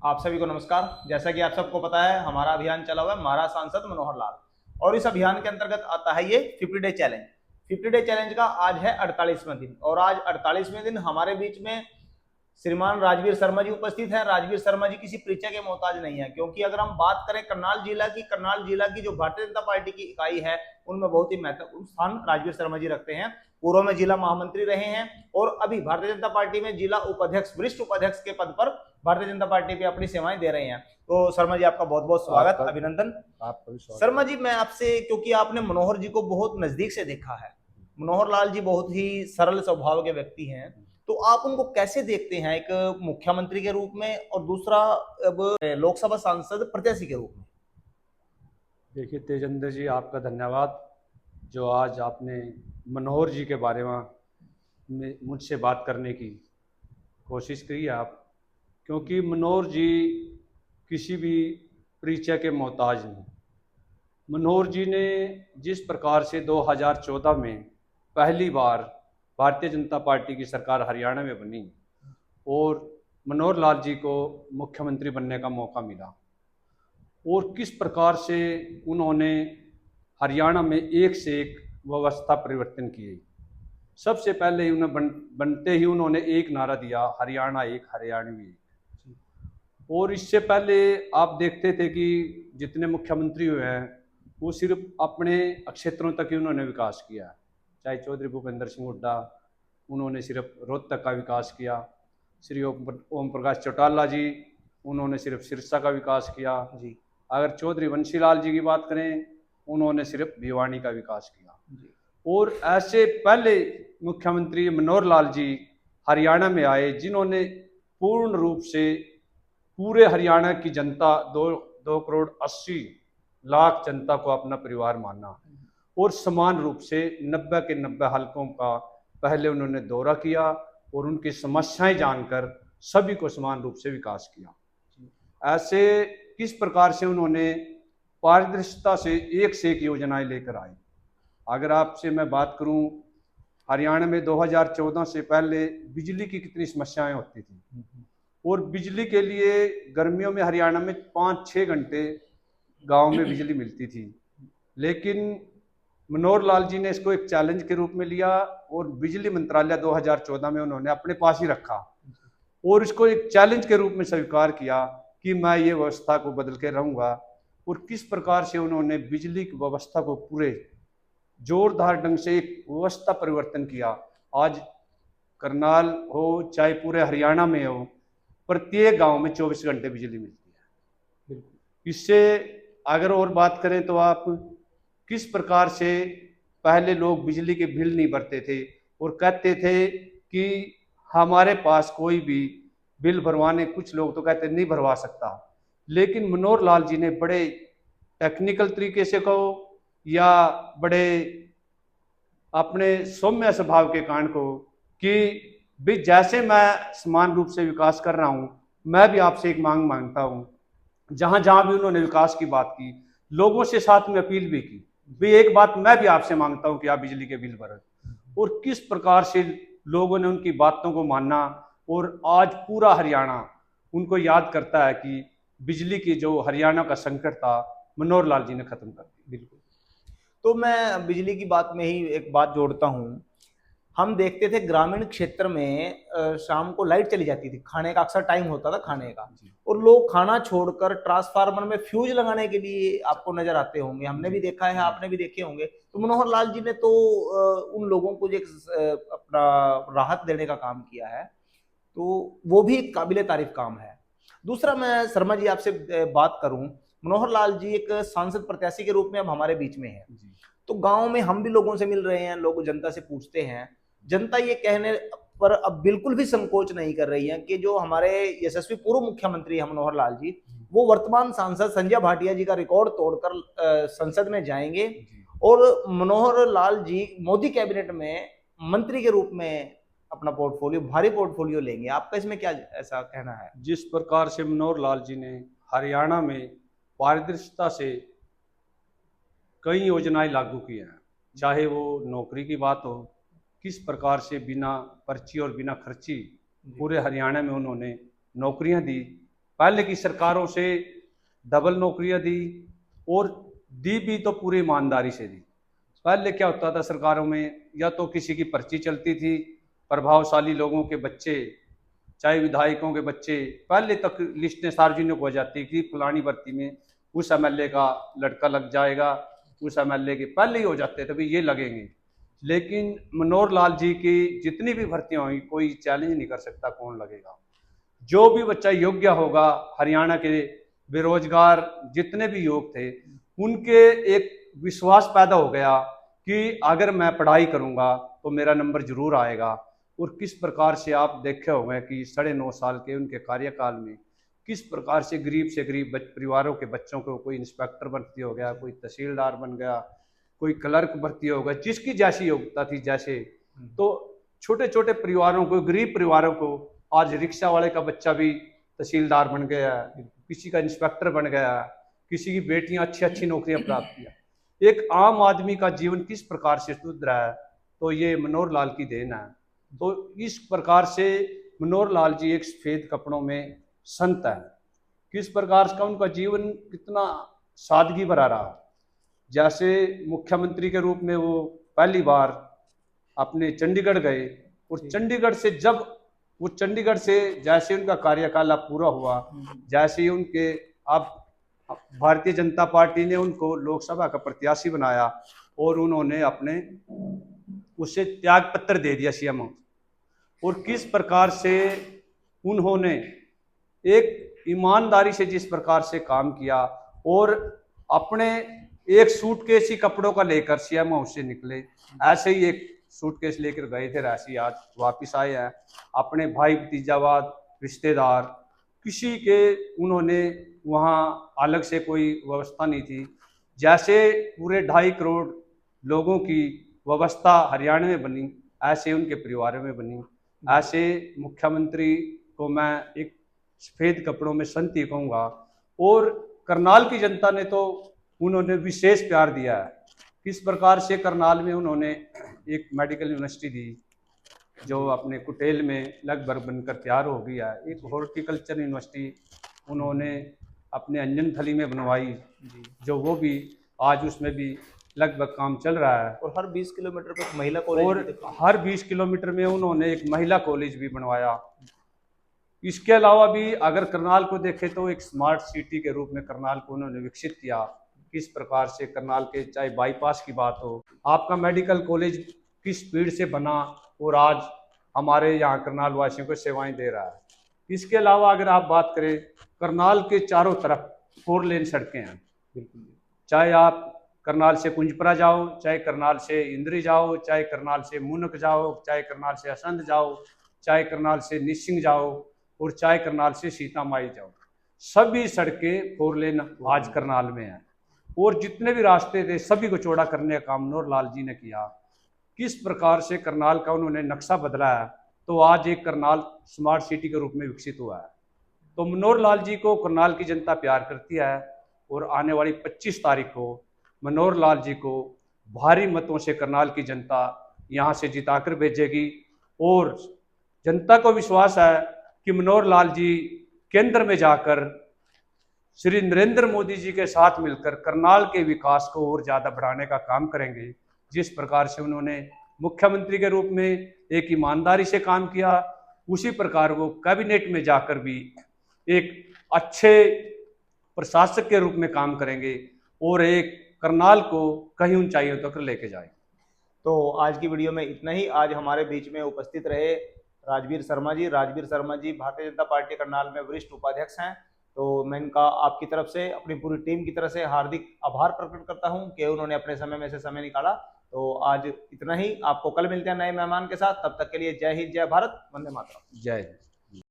आप सभी को नमस्कार। जैसा कि आप सबको पता है, हमारा अभियान चला हुआ है महाराज सांसद मनोहर लाल, और इस अभियान के अंतर्गत आता है ये 50 डे चैलेंज। 50 डे चैलेंज का आज है 48वां दिन, और आज 48वें दिन हमारे बीच में श्रीमान राजवीर शर्मा जी उपस्थित हैं। राजवीर शर्मा जी किसी परिचय के मोहताज नहीं है, क्योंकि अगर हम बात करें करनाल जिला की जो भारतीय जनता पार्टी की इकाई है, उनमें बहुत ही महत्वपूर्ण स्थान राजवीर शर्मा जी रखते हैं। पूर्व में जिला महामंत्री रहे हैं और अभी भारतीय जनता पार्टी में जिला उपाध्यक्ष, वरिष्ठ उपाध्यक्ष के पद पर भारतीय जनता पार्टी पे अपनी सेवाएं दे रहे हैं। तो शर्मा जी, आपका बहुत बहुत स्वागत, अभिनंदन। शर्मा जी, मैं आपसे, क्योंकि आपने मनोहर जी को बहुत नजदीक से देखा है, मनोहर लाल जी बहुत ही सरल स्वभाव के व्यक्ति हैं, तो आप उनको कैसे देखते हैं, एक मुख्यमंत्री के रूप में और दूसरा अब लोकसभा सांसद प्रत्याशी के रूप में? देखिए तेजेंद्र जी, आपका धन्यवाद जो आज आपने मनोहर जी के बारे में मुझसे बात करने की कोशिश करी आप, क्योंकि मनोहर जी किसी भी परिचय के मोहताज नहीं। मनोहर जी ने जिस प्रकार से 2014 में पहली बार भारतीय जनता पार्टी की सरकार हरियाणा में बनी और मनोहर लाल जी को मुख्यमंत्री बनने का मौका मिला, और किस प्रकार से उन्होंने हरियाणा में एक से एक व्यवस्था परिवर्तन किए। सबसे पहले उन्हें बनते ही उन्होंने एक नारा दिया, हरियाणा एक हरियाणवी एक। और इससे पहले आप देखते थे कि जितने मुख्यमंत्री हुए हैं वो सिर्फ अपने क्षेत्रों तक ही उन्होंने विकास किया। चाहे चौधरी भूपेंद्र सिंह हुड्डा, उन्होंने सिर्फ रोहतक का विकास किया। श्री ओम प्रकाश चौटाला जी, उन्होंने सिर्फ सिरसा का विकास किया जी। अगर चौधरी बंशीलाल जी की बात करें, उन्होंने सिर्फ भिवानी का विकास किया जी। और ऐसे पहले मुख्यमंत्री मनोहर लाल जी हरियाणा में आए, जिन्होंने पूर्ण रूप से पूरे हरियाणा की जनता 2 करोड़ 80 लाख जनता को अपना परिवार माना, और समान रूप से 90 के 90 हलकों का पहले उन्होंने दौरा किया और उनकी समस्याएं जानकर सभी को समान रूप से विकास किया। ऐसे किस प्रकार से उन्होंने पारदर्शिता से एक योजनाएं लेकर आए। अगर आपसे मैं बात करूं, हरियाणा में 2014 से पहले बिजली की कितनी समस्याएं होती थी, और बिजली के लिए गर्मियों में हरियाणा में 5-6 घंटे गांव में बिजली मिलती थी। लेकिन मनोहर लाल जी ने इसको एक चैलेंज के रूप में लिया और बिजली मंत्रालय 2014 में उन्होंने अपने पास ही रखा, और इसको एक चैलेंज के रूप में स्वीकार किया कि मैं ये व्यवस्था को बदल के रहूँगा। और किस प्रकार से उन्होंने बिजली की व्यवस्था को पूरे जोरदार ढंग से एक व्यवस्था परिवर्तन किया। आज करनाल हो चाहे पूरे हरियाणा में हो, प्रत्येक गांव में 24 घंटे बिजली मिलती है। इससे अगर और बात करें तो आप किस प्रकार से पहले लोग बिजली के बिल नहीं भरते थे और कहते थे कि हमारे पास कोई भी बिल भरवाने, कुछ लोग तो कहते नहीं भरवा सकता, लेकिन मनोहर लाल जी ने बड़े टेक्निकल तरीके से कहो या बड़े अपने सौम्य स्वभाव के कारण को कि भी जैसे मैं समान रूप से विकास कर रहा हूं, मैं भी आपसे एक मांग मांगता हूं। जहां जहां भी उन्होंने विकास की बात की, लोगों से साथ में अपील भी की, भी एक बात मैं भी आपसे मांगता हूं कि आप बिजली के बिल भरें। और किस प्रकार से लोगों ने उनकी बातों को माना, और आज पूरा हरियाणा उनको याद करता है कि बिजली की जो हरियाणा का संकट था, मनोहर लाल जी ने खत्म कर दी। बिल्कुल। तो मैं बिजली की बात में ही एक बात जोड़ता हूँ। हम देखते थे ग्रामीण क्षेत्र में शाम को लाइट चली जाती थी, खाने का अक्सर टाइम होता था खाने का, और लोग खाना छोड़कर ट्रांसफार्मर में फ्यूज लगाने के लिए आपको नजर आते होंगे। हमने भी देखा है, आपने भी देखे होंगे। तो मनोहर लाल जी ने तो उन लोगों को एक अपना राहत देने का काम किया है, तो वो भी एक काबिले तारीफ काम है। दूसरा, मैं शर्मा जी आपसे बात करूं, मनोहर लाल जी एक सांसद प्रत्याशी के रूप में अब हमारे बीच में है, तो गांव में हम भी लोगों से मिल रहे हैं, लोग जनता से पूछते हैं, जनता ये कहने पर अब बिल्कुल भी संकोच नहीं कर रही है कि जो हमारे यशस्वी पूर्व मुख्यमंत्री है मनोहर लाल जी, वो वर्तमान सांसद संजय भाटिया जी का रिकॉर्ड तोड़कर संसद में जाएंगे, और मनोहर लाल जी मोदी कैबिनेट में मंत्री के रूप में अपना पोर्टफोलियो, भारी पोर्टफोलियो लेंगे। आपका इसमें क्या ऐसा कहना है? जिस प्रकार से मनोहर लाल जी ने हरियाणा में पारदर्शिता से कई योजनाएं लागू की हैं, चाहे वो नौकरी की बात हो, किस प्रकार से बिना पर्ची और बिना खर्ची पूरे हरियाणा में उन्होंने नौकरियां दी, पहले की सरकारों से डबल नौकरियां दी, और दी भी तो पूरी ईमानदारी से दी। पहले क्या होता था सरकारों में, या तो किसी की पर्ची चलती थी, प्रभावशाली लोगों के बच्चे, चाहे विधायकों के बच्चे, पहले तक लिस्टें सार्वजनिक हो जाती कि फलानी भर्ती में उस एमएलए का लड़का लग जाएगा, उस एमएलए के पहले ही हो जाते थे भाई ये लगेंगे। लेकिन मनोहर लाल जी की जितनी भी भर्तियां हुई, कोई चैलेंज नहीं कर सकता कौन लगेगा। जो भी बच्चा योग्य होगा, हरियाणा के बेरोजगार जितने भी युवक थे, उनके एक विश्वास पैदा हो गया कि अगर मैं पढ़ाई करूंगा तो मेरा नंबर जरूर आएगा। और किस प्रकार से आप देखे होंगे कि 9.5 साल के उनके कार्यकाल में किस प्रकार से गरीब परिवारों के बच्चों को कोई इंस्पेक्टर भर्ती हो गया, कोई तहसीलदार बन गया, कोई क्लर्क भर्ती हो गया, जिसकी जैसी योग्यता थी जैसे। तो छोटे छोटे परिवारों को, गरीब परिवारों को आज रिक्शा वाले का बच्चा भी तहसीलदार बन गया, किसी का इंस्पेक्टर बन गया, किसी की बेटियां अच्छी अच्छी नौकरियां प्राप्त किया। एक आम आदमी का जीवन किस प्रकार से सुधरा है, तो ये मनोहर लाल की देन है। तो इस प्रकार से मनोहर लाल जी एक सफेद कपड़ों में संत है। किस प्रकार का उनका जीवन कितना सादगी भरा रहा। जैसे मुख्यमंत्री के रूप में वो पहली बार अपने चंडीगढ़ गए, और चंडीगढ़ से जब वो चंडीगढ़ से जैसे उनका कार्यकाल अब पूरा हुआ, जैसे ही उनके अब भारतीय जनता पार्टी ने उनको लोकसभा का प्रत्याशी बनाया, और उन्होंने अपने उसे त्याग पत्र दे दिया सीएम। और किस प्रकार से उन्होंने एक ईमानदारी से जिस प्रकार से काम किया, और अपने एक सूटकेस ही कपड़ों का लेकर सीएम हाउस से निकले, ऐसे ही एक सूटकेस लेकर गए थे राशि, आज वापिस आए हैं। अपने भाई भतीजावाद रिश्तेदार किसी के उन्होंने वहाँ अलग से कोई व्यवस्था नहीं थी। जैसे पूरे 2.5 करोड़ लोगों की व्यवस्था हरियाणा में बनी, ऐसे उनके परिवारों में बनी। ऐसे मुख्यमंत्री को मैं एक सफेद कपड़ों में संत ही कहूँगा। और करनाल की जनता ने तो उन्होंने विशेष प्यार दिया है। किस प्रकार से करनाल में उन्होंने एक मेडिकल यूनिवर्सिटी दी, जो अपने कुटेल में लगभग बनकर तैयार हो गई है। एक हॉर्टिकल्चर यूनिवर्सिटी उन्होंने अपने अंजन थली में बनवाई, जो वो भी आज उसमें भी लगभग काम चल रहा है। और हर 20 किलोमीटर पर एक महिला कॉलेज, और हर 20 किलोमीटर में उन्होंने एक महिला कॉलेज भी बनवाया। इसके अलावा भी अगर करनाल को देखें तो एक स्मार्ट सिटी के रूप में करनाल को उन्होंने विकसित किया। किस प्रकार से करनाल के चाहे बाईपास की बात हो, आपका मेडिकल कॉलेज किस स्पीड से बना, और आज हमारे यहाँ करनाल वासियों को सेवाएं दे रहा है। इसके अलावा अगर आप बात करें, करनाल के चारों तरफ 4 लेन सड़कें हैं। चाहे आप करनाल से कुंजपरा जाओ, चाहे करनाल से इंद्री जाओ, चाहे करनाल से मुनक जाओ, चाहे करनाल से असंध जाओ, चाहे करनाल से निसिंग जाओ, और चाहे करनाल से सीतामाई जाओ, सभी सड़कें 4 लेन आज करनाल में हैं। और जितने भी रास्ते थे सभी को चौड़ा करने का काम मनोहर लाल जी ने किया। किस प्रकार से करनाल का उन्होंने नक्शा बदला है, तो आज एक करनाल स्मार्ट सिटी के रूप में विकसित हुआ है। तो मनोहर लाल जी को करनाल की जनता प्यार करती है, और आने वाली 25 तारीख को मनोहर लाल जी को भारी मतों से करनाल की जनता यहाँ से जिताकर भेजेगी। और जनता को विश्वास है कि मनोहर लाल जी केंद्र में जाकर श्री नरेंद्र मोदी जी के साथ मिलकर करनाल के विकास को और ज़्यादा बढ़ाने का काम करेंगे। जिस प्रकार से उन्होंने मुख्यमंत्री के रूप में एक ईमानदारी से काम किया, उसी प्रकार वो कैबिनेट में जाकर भी एक अच्छे प्रशासक के रूप में काम करेंगे, और एक करनाल को कहीं ऊंचाइयों तक लेके जाए। तो आज की वीडियो में इतना ही। आज हमारे बीच में उपस्थित रहे राजवीर शर्मा जी। राजवीर शर्मा जी भारतीय जनता पार्टी करनाल में वरिष्ठ उपाध्यक्ष हैं। तो मैं इनका आपकी तरफ से, अपनी पूरी टीम की तरफ से हार्दिक आभार प्रकट करता हूं कि उन्होंने अपने समय में से समय निकाला। तो आज इतना ही। आपको कल मिलते हैं नए मेहमान के साथ। तब तक के लिए जय हिंद, जय भारत, वंदे मातरम। जय हिंद।